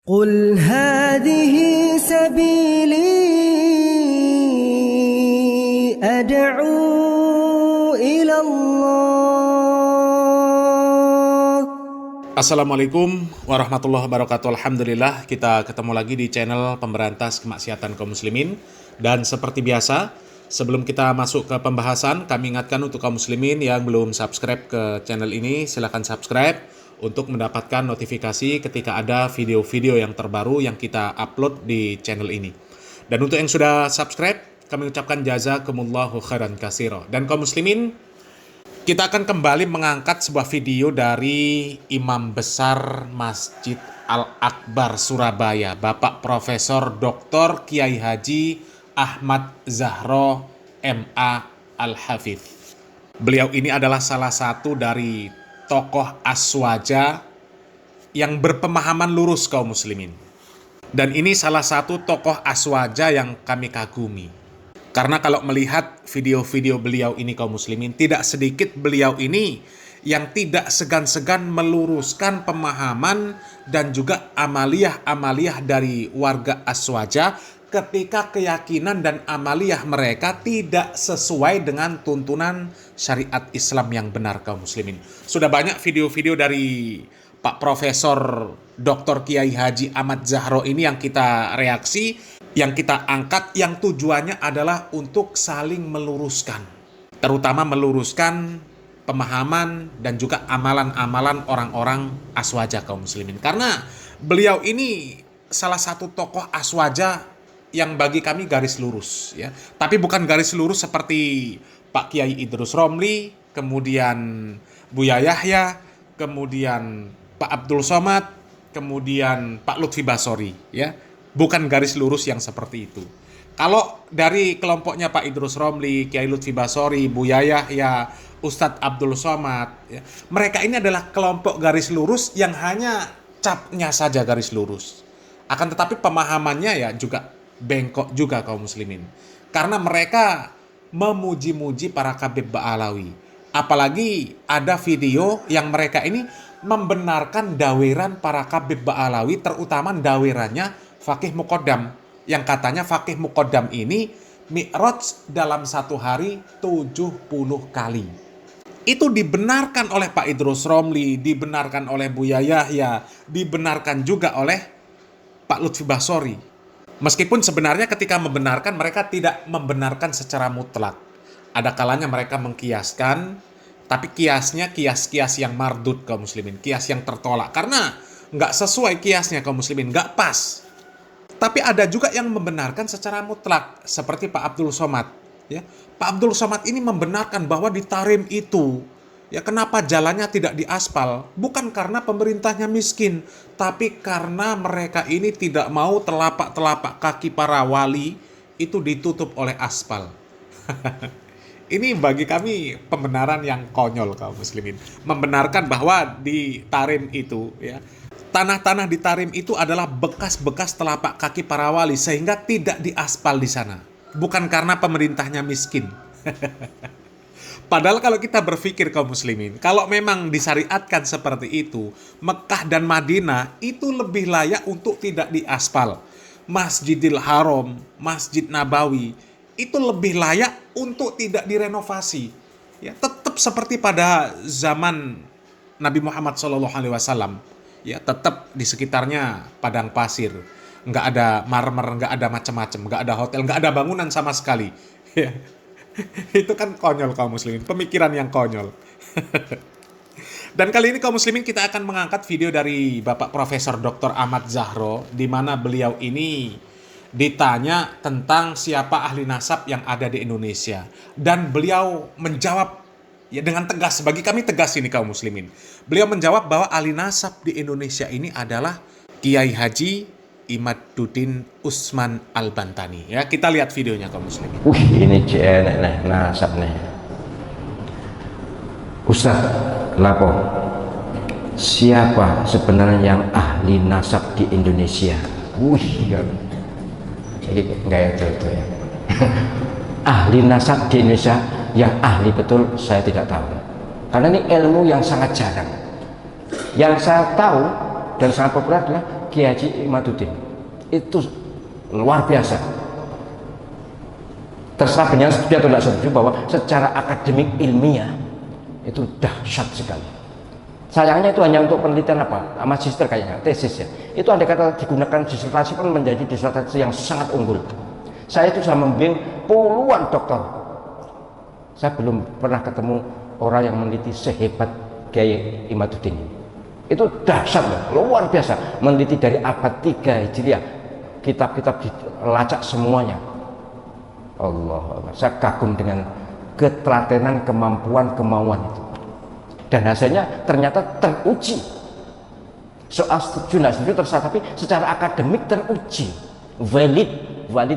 قل هذه سبيلي أدعو إلى الله. Assalamualaikum warahmatullahi wabarakatuh. Alhamdulillah kita ketemu lagi di channel pemberantas kemaksiatan kaum muslimin. Dan seperti biasa, sebelum kita masuk ke pembahasan, kami ingatkan untuk kaum muslimin yang belum subscribe ke channel ini, silakan subscribe untuk mendapatkan notifikasi ketika ada video-video yang terbaru yang kita upload di channel ini. Dan untuk yang sudah subscribe, kami ucapkan jazakumullahu khairan katsira. Dan kaum muslimin, kita akan kembali mengangkat sebuah video dari Imam Besar Masjid Al-Akbar Surabaya, Bapak Profesor Dr. Kiai Haji Ahmad Zahro MA Al-Hafidh. Beliau ini adalah salah satu dari tokoh aswaja yang berpemahaman lurus kaum muslimin. Dan ini salah satu tokoh aswaja yang kami kagumi. Karena kalau melihat video-video beliau ini kaum muslimin, tidak sedikit beliau ini yang tidak segan-segan meluruskan pemahaman dan juga amaliyah-amaliyah dari warga aswaja ketika keyakinan dan amaliyah mereka tidak sesuai dengan tuntunan syariat Islam yang benar kaum muslimin. Sudah banyak video-video dari Pak Profesor Dr. Kiai Haji Ahmad Zahro ini yang kita reaksi, yang kita angkat, yang tujuannya adalah untuk saling meluruskan. Terutama meluruskan pemahaman dan juga amalan-amalan orang-orang aswaja kaum muslimin. Karena beliau ini salah satu tokoh aswaja yang bagi kami garis lurus, ya. Tapi bukan garis lurus seperti Pak Kiai Idrus Romli, kemudian Buya Yahya, kemudian Pak Abdul Somad, kemudian Pak Lutfi Basori, ya. Bukan garis lurus yang seperti itu. Kalau dari kelompoknya Pak Idrus Romli, Kiai Lutfi Basori, Buya Yahya, Ustadz Abdul Somad, ya, mereka ini adalah kelompok garis lurus yang hanya capnya saja garis lurus. Akan tetapi pemahamannya ya juga bengkok juga kaum muslimin. Karena mereka memuji-muji para Khabib Ba'alawi. Apalagi ada video yang mereka ini membenarkan daweran para Khabib Ba'alawi, terutama dawerannya Faqih Muqaddam. Yang katanya Faqih Muqaddam ini mi'raj dalam satu hari 70 kali. Itu dibenarkan oleh Pak Idrus Romli, dibenarkan oleh Buya Yahya, dibenarkan juga oleh Pak Lutfi Basori. Meskipun sebenarnya ketika membenarkan, mereka tidak membenarkan secara mutlak. Ada kalanya mereka mengkiaskan, tapi kiasnya kias-kias yang mardud kaum muslimin, kias yang tertolak. Karena nggak sesuai kiasnya kaum muslimin, nggak pas. Tapi ada juga yang membenarkan secara mutlak, seperti Pak Abdul Somad. Ya, Pak Abdul Somad ini membenarkan bahwa di Tarim itu, ya kenapa jalannya tidak diaspal? Bukan karena pemerintahnya miskin, tapi karena mereka ini tidak mau telapak-telapak kaki para wali itu ditutup oleh aspal. Ini bagi kami pembenaran yang konyol kaum muslimin. Membenarkan bahwa di Tarim itu, ya, tanah-tanah di Tarim itu adalah bekas-bekas telapak kaki para wali sehingga tidak diaspal di sana. Bukan karena pemerintahnya miskin. Padahal kalau kita berpikir kaum muslimin, kalau memang disyariatkan seperti itu, Mekah dan Madinah itu lebih layak untuk tidak diaspal. Masjidil Haram, Masjid Nabawi, itu lebih layak untuk tidak direnovasi. Ya, tetap seperti pada zaman Nabi Muhammad SAW. Ya, tetap di sekitarnya padang pasir. Nggak ada marmer, nggak ada macam-macam, nggak ada hotel, nggak ada bangunan sama sekali. Ya. Itu kan konyol kaum muslimin, pemikiran yang konyol. Dan kali ini kaum muslimin kita akan mengangkat video dari Bapak Profesor Dr. Ahmad Zahro, di mana beliau ini ditanya tentang siapa ahli nasab yang ada di Indonesia, dan beliau menjawab ya dengan tegas. Bagi kami tegas ini kaum muslimin. Beliau menjawab bahwa ahli nasab di Indonesia ini adalah Kiai Haji Imaduddin Usman Al-Bantani. Ya, kita lihat videonya kaum muslimin. Ini enak nih nasab nih. Ustaz, lapo? Siapa sebenarnya yang ahli nasab di Indonesia? Enggak itu ya. Ahli nasab di Indonesia yang ahli betul saya tidak tahu. Karena ini ilmu yang sangat jarang. Yang saya tahu dan sangat populer adalah Kiai Haji Imaduddin itu luar biasa. Terserah dengan setuju atau tidak setuju bahwa secara akademik ilmiah itu dahsyat sekali. Sayangnya itu hanya untuk penelitian apa? Magister kayaknya, tesis ya. Itu andai kata digunakan disertasi pun menjadi disertasi yang sangat unggul. Saya itu sudah membimbing puluhan doktor. Saya belum pernah ketemu orang yang meneliti sehebat Kiai Imaduddin ini. Itu dahsyat loh, luar biasa. Meneliti dari abad 3 Hijriah, kitab-kitab dilacak semuanya. Allah, saya kagum dengan ketelatenan, kemampuan, kemauan itu. Dan hasilnya ternyata teruji. Soal setuju nggak setuju terserah, tapi secara akademik teruji, valid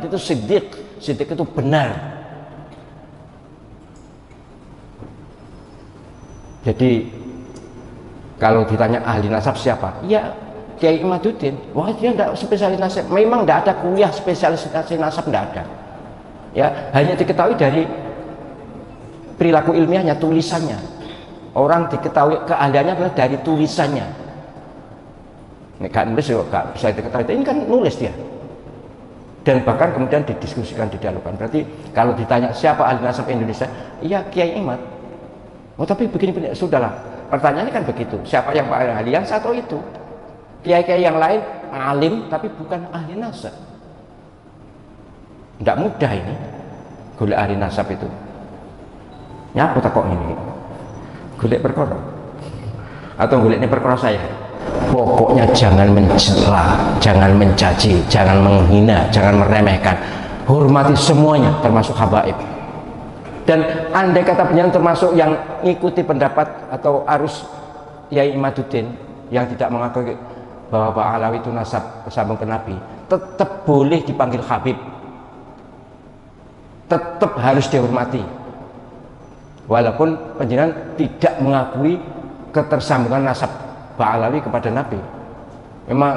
itu siddiq itu benar. Jadi kalau ditanya ahli nasab siapa? Ya Kiai Imaduddin. Wah, dia tidak spesialis nasab. Memang tidak ada kuliah spesialisasi nasab, tidak ada. Ya, hanya diketahui dari perilaku ilmiahnya, tulisannya. Orang diketahui keahliannya adalah dari tulisannya. Nggak nulis juga nggak bisa diketahui. Ini kan nulis dia. Dan bahkan kemudian didiskusikan, didialogkan. Berarti kalau ditanya siapa ahli nasab Indonesia, iya Kiai Imad. Oh tapi begini-begini, sudahlah. Pertanyaannya kan begitu. Siapa yang paling ahli? Yang satu itu. Kiai-kiai yang lain alim tapi bukan ahli nasab. Tidak mudah ini golek ahli nasab itu. Ya aku takut ini golek perkara atau golek ini perkara saya. Pokoknya jangan mencela, jangan mencaci, jangan menghina, jangan meremehkan. Hormati semuanya termasuk habaib. Dan andai kata penyanyi termasuk yang ngikuti pendapat atau arus Kiai Imaduddin yang tidak mengakui bahwa Pak Alawi itu nasab sambung ke Nabi, tetap boleh dipanggil Habib, tetap harus dihormati walaupun penjenengan tidak mengakui ketersambungan nasab Pak Alawi kepada Nabi. Memang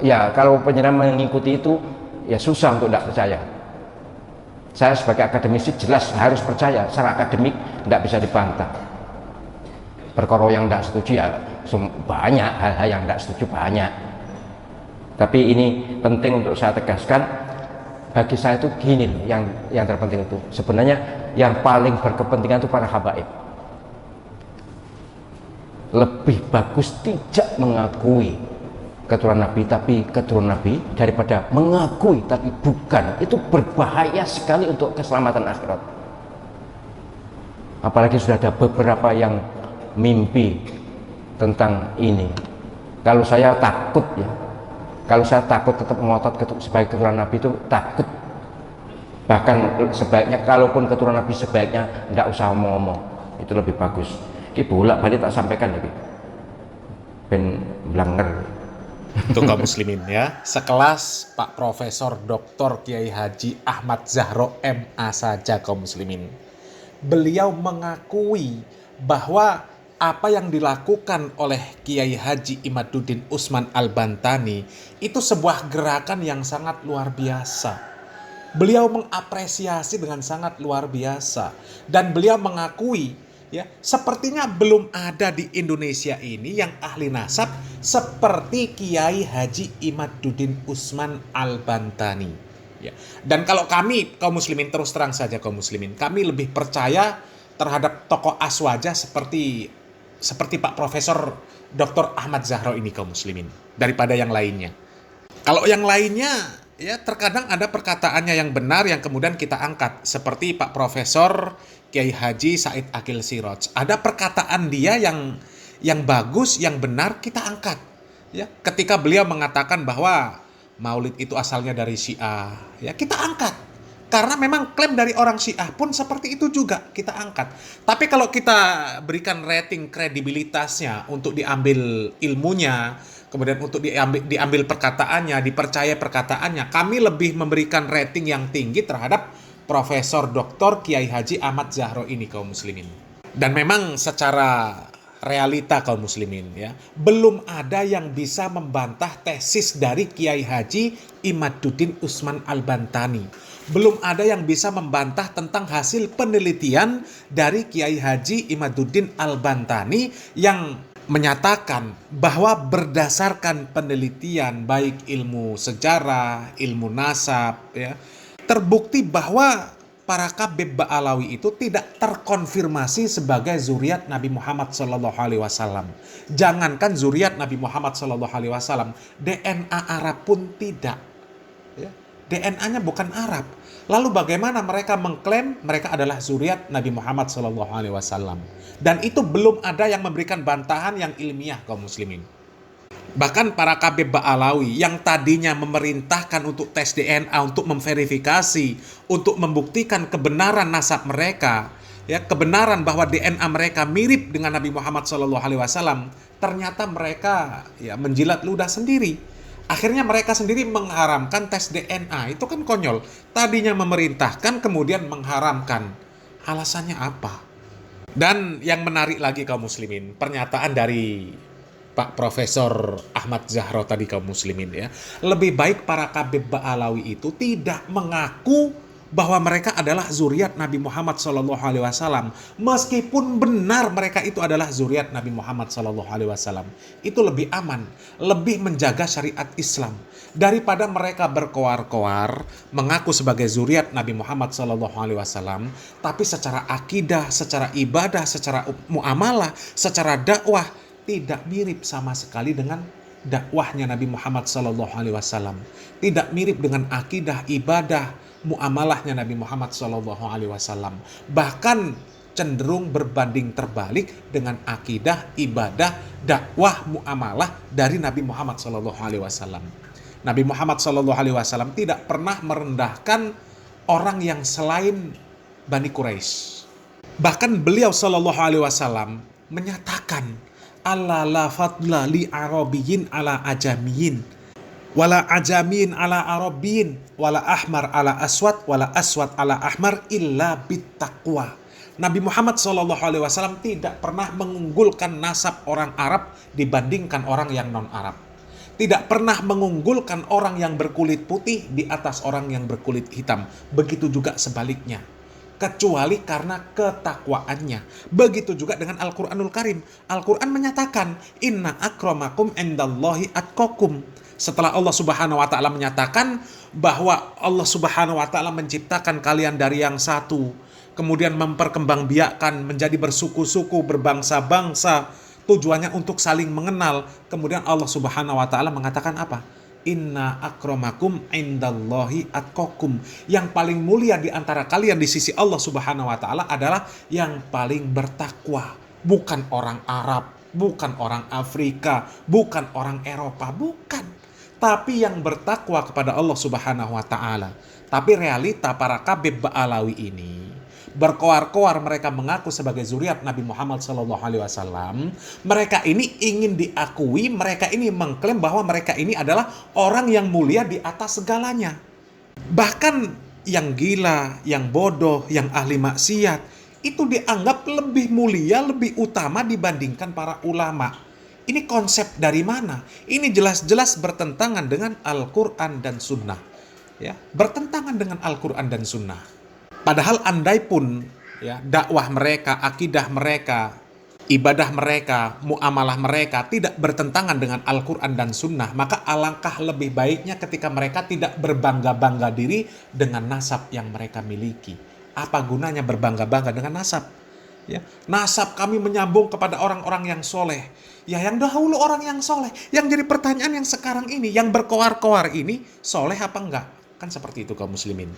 ya kalau penjenengan mengikuti itu ya susah untuk tidak percaya. Saya sebagai akademisi jelas harus percaya, secara akademik tidak bisa dibantah. Perkara yang tidak setuju ya banyak, hal-hal yang tidak setuju banyak. Tapi ini penting untuk saya tegaskan, bagi saya itu gini loh, yang terpenting itu sebenarnya yang paling berkepentingan itu para habaib. Lebih bagus tidak mengakui keturunan Nabi tapi keturunan Nabi daripada mengakui tapi bukan. Itu berbahaya sekali untuk keselamatan akhirat. Apalagi sudah ada beberapa yang mimpi tentang ini. Kalau saya takut ya, kalau saya takut tetap ngotot sebagai keturunan Nabi itu takut. Bahkan sebaiknya kalaupun keturunan Nabi sebaiknya tidak usah ngomong, itu lebih bagus. Ini bolak-balik tak sampaikan lagi. Ben blanger. Untuk kaum muslimin ya, sekelas Pak Profesor Dr. Kiai Haji Ahmad Zahro MA saja kaum muslimin. Beliau mengakui bahwa apa yang dilakukan oleh Kiai Haji Imaduddin Usman Al-Bantani itu sebuah gerakan yang sangat luar biasa. Beliau mengapresiasi dengan sangat luar biasa dan beliau mengakui ya, sepertinya belum ada di Indonesia ini yang ahli nasab seperti Kiai Haji Imaduddin Usman Al-Bantani. Ya. Dan kalau kami kaum muslimin, terus terang saja kaum muslimin, kami lebih percaya terhadap tokoh aswaja seperti Pak Profesor Dr. Ahmad Zahro ini kaum muslimin daripada yang lainnya. Kalau yang lainnya ya terkadang ada perkataannya yang benar yang kemudian kita angkat seperti Pak Profesor Kiai Haji Said Akil Siraj. Ada perkataan dia yang bagus, yang benar kita angkat. Ya, ketika beliau mengatakan bahwa Maulid itu asalnya dari Syiah, ya kita angkat. Karena memang klaim dari orang Syiah pun seperti itu juga kita angkat. Tapi kalau kita berikan rating kredibilitasnya untuk diambil ilmunya, kemudian untuk diambil perkataannya, dipercaya perkataannya, kami lebih memberikan rating yang tinggi terhadap Profesor Dr. Kiai Haji Ahmad Zahro ini kaum muslimin. Dan memang secara realita kaum muslimin ya, belum ada yang bisa membantah tesis dari Kiai Haji Imaduddin Usman Al-Bantani. Belum ada yang bisa membantah tentang hasil penelitian dari Kiai Haji Imaduddin Al-Bantani yang menyatakan bahwa berdasarkan penelitian baik ilmu sejarah, ilmu nasab, ya, terbukti bahwa para Kabib Ba'alawi itu tidak terkonfirmasi sebagai zuriat Nabi Muhammad SAW. Jangankan zuriat Nabi Muhammad SAW, DNA Arab pun tidak. Ya, DNA-nya bukan Arab. Lalu bagaimana mereka mengklaim mereka adalah zuriat Nabi Muhammad SAW? Dan itu belum ada yang memberikan bantahan yang ilmiah kaum muslimin. Bahkan para Kabib Ba'alawi yang tadinya memerintahkan untuk tes DNA, untuk memverifikasi, untuk membuktikan kebenaran nasab mereka, ya, kebenaran bahwa DNA mereka mirip dengan Nabi Muhammad SAW, ternyata mereka ya menjilat ludah sendiri. Akhirnya mereka sendiri mengharamkan tes DNA. Itu kan konyol. Tadinya memerintahkan, kemudian mengharamkan. Alasannya apa? Dan yang menarik lagi kaum muslimin, pernyataan dari Pak Profesor Ahmad Zahro tadi kaum muslimin, ya. Lebih baik para Kabib Ba'alawi itu tidak mengaku bahwa mereka adalah zuriat Nabi Muhammad SAW, meskipun benar mereka itu adalah zuriat Nabi Muhammad SAW. Itu lebih aman, lebih menjaga syariat Islam daripada mereka berkoar-koar mengaku sebagai zuriat Nabi Muhammad SAW, tapi secara akidah, secara ibadah, secara muamalah, secara dakwah tidak mirip sama sekali dengan dakwahnya Nabi Muhammad SAW. Tidak mirip dengan akidah, ibadah, muamalahnya Nabi Muhammad SAW. Bahkan cenderung berbanding terbalik dengan akidah, ibadah, dakwah, muamalah dari Nabi Muhammad SAW. Nabi Muhammad SAW tidak pernah merendahkan orang yang selain Bani Quraisy. Bahkan beliau SAW menyatakan, Allah la fadla li arabiyin ala ajamiyin, wala ajamiyin ala arabiyin, wala ahmar ala aswad, wala aswad ala ahmar illa bittaqwa. Nabi Muhammad SAW tidak pernah mengunggulkan nasab orang Arab dibandingkan orang yang non-Arab. Tidak pernah mengunggulkan orang yang berkulit putih di atas orang yang berkulit hitam. Begitu juga sebaliknya. Kecuali karena ketakwaannya. Begitu juga dengan Al-Quranul Karim. Al-Quran menyatakan, Inna akramakum indallahi atqakum. Setelah Allah Subhanahu wa Ta'ala menyatakan bahwa Allah Subhanahu wa Ta'ala menciptakan kalian dari yang satu, kemudian memperkembangbiakkan menjadi bersuku-suku, berbangsa-bangsa, tujuannya untuk saling mengenal. Kemudian Allah Subhanahu wa Ta'ala mengatakan apa? Inna akramakum indallahi atqakum. Yang paling mulia di antara kalian di sisi Allah Subhanahu wa Ta'ala adalah yang paling bertakwa. Bukan orang Arab, bukan orang Afrika, bukan orang Eropa, bukan. Tapi yang bertakwa kepada Allah Subhanahu wa Ta'ala. Tapi realita para Kabib Ba'alawi ini, berkoar-koar mereka mengaku sebagai zuriat Nabi Muhammad SAW. Mereka ini ingin diakui, mereka ini mengklaim bahwa mereka ini adalah orang yang mulia di atas segalanya. Bahkan yang gila, yang bodoh, yang ahli maksiat, itu dianggap lebih mulia, lebih utama dibandingkan para ulama. Ini konsep dari mana? Ini jelas-jelas bertentangan dengan Al-Quran dan Sunnah. Ya, bertentangan dengan Al-Quran dan Sunnah. Padahal andai pun ya, dakwah mereka, akidah mereka, ibadah mereka, muamalah mereka tidak bertentangan dengan Al-Quran dan Sunnah, maka alangkah lebih baiknya ketika mereka tidak berbangga-bangga diri dengan nasab yang mereka miliki. Apa gunanya berbangga-bangga dengan nasab? Ya, nasab kami menyambung kepada orang-orang yang soleh. Ya, yang dahulu orang yang soleh. Yang jadi pertanyaan yang sekarang ini, yang berkoar-koar ini, soleh apa enggak? Kan seperti itu kaum muslimin.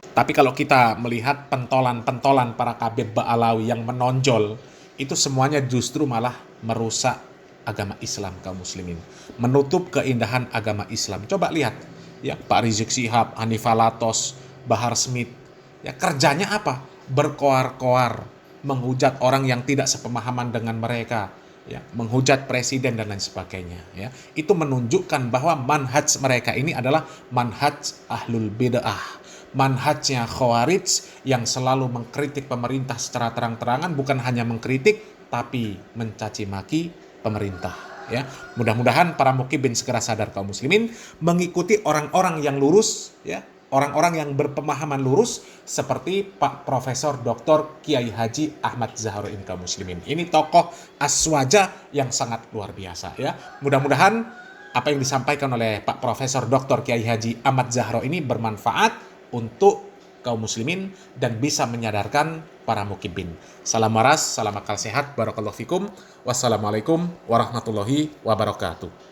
Tapi kalau kita melihat pentolan-pentolan para Kabib Ba'alawi yang menonjol, itu semuanya justru malah merusak agama Islam kaum muslimin. Menutup keindahan agama Islam. Coba lihat, ya, Pak Rizik Syihab, Hanifah Latos, Bahar Smith. Ya, kerjanya apa? Berkoar-koar, menghujat orang yang tidak sepemahaman dengan mereka, ya, menghujat presiden dan lain sebagainya. Ya. Itu menunjukkan bahwa manhaj mereka ini adalah manhaj ahlul bid'ah. Manhajnya Khawarij yang selalu mengkritik pemerintah secara terang-terangan, bukan hanya mengkritik tapi mencaci maki pemerintah. Ya, mudah-mudahan para mukibin segera sadar kaum muslimin, mengikuti orang-orang yang lurus, ya, orang-orang yang berpemahaman lurus seperti Pak Profesor Dr. Kiai Haji Ahmad Zahroni kaum muslimin. Ini tokoh aswaja yang sangat luar biasa ya. Mudah-mudahan apa yang disampaikan oleh Pak Profesor Dr. Kiai Haji Ahmad Zahroni ini bermanfaat untuk kaum muslimin dan bisa menyadarkan para mukibin. Salam waras, salam akal sehat, barakallahu fikum. Wassalamualaikum warahmatullahi wabarakatuh.